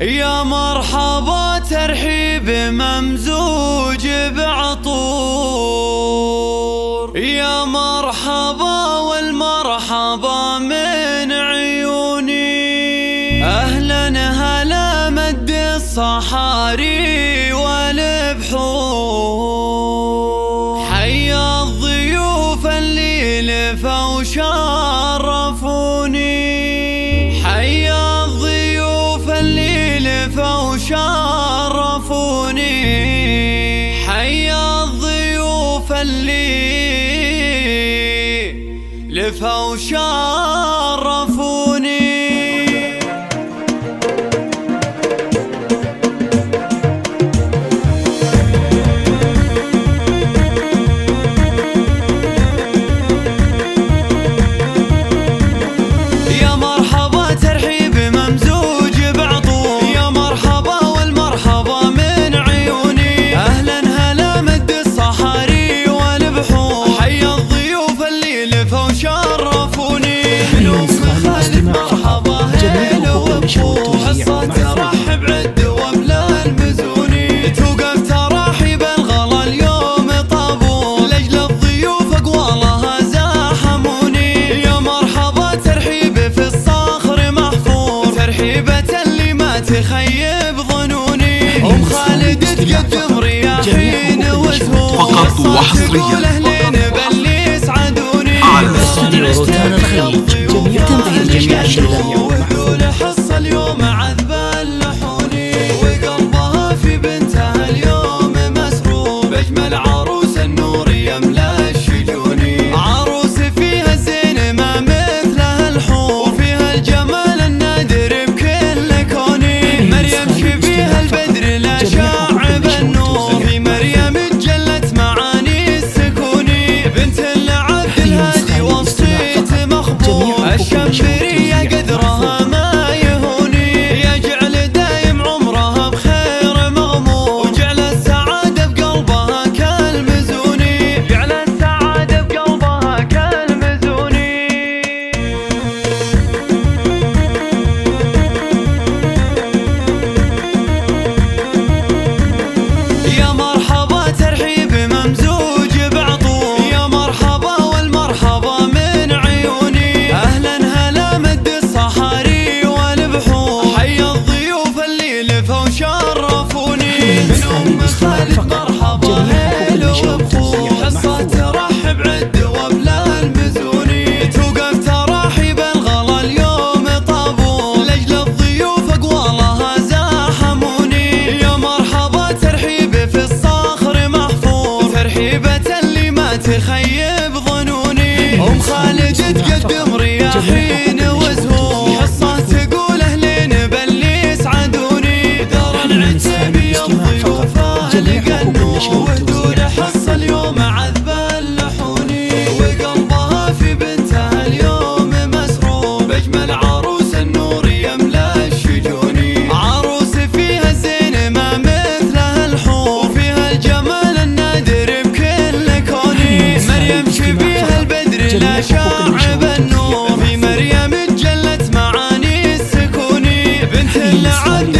يا مرحبا ترحيب ممزوج بعطور، يا مرحبا والمرحبا من عيوني. أهلا هلا مد الصحاري والبحور، حيا الضيوف اللي لفوا وشرفوني، حيا الضيوف اللي لفوا وشرفوني، حيا الضيوف اللي لفوا وشرفوني. حصة ترحب عد وبلا المزوني، توقف تراحيب الغلا اليوم طابور، لأجل الضيوف أقوالها زاحموني. يا مرحبا ترحيب في الصخر محفور، ترحيبة اللي ما تخيب ظنوني. أم خالد تقدم رياحين وزهور، فقط وحصريا أهلين باللي يسعدوني. على استوديو روتانا الخليج، تنبه الجميع الشباب. حصة اليوم عذب اللحوني، وقلبها في بنتها اليوم مسرور، بأجمل عروس النور يملا الشجوني. عروس فيها الزين ما مثلها الحور، فيها الجمال النادر بكل كوني. مريم شبيها البدر لا شاعب النور، في مريم تجلت معاني السكوني. بنت العبد الهادي والصيت مخبور، الشمبرية قدرها مرحبا هلا وبخور، حصة ترحب عد وبلا المزوني، توقف تراحيب الغلا اليوم طابور، لأجل الضيوف أقوالها زاحموني. يا مرحبا ترحيب في الصخر محفور، ترحيبة اللي ما تخيب ظنوني. أم خالد تقدم رياحين وزهور، حصة تقول أهلين باللي يسعدوني. دار العتب يا الضيوف ودول حصة اليوم عذب اللحوني، وقلبها في بنتها اليوم مسرور، بأجمل عروس النور يملا الشجوني. عروس فيها الزين ما مثلها الحور، فيها الجمال النادر بكل كوني. مريم شبيها البدر لا شاعب النور، في مريم تجلت معاني السكوني. بنت العبد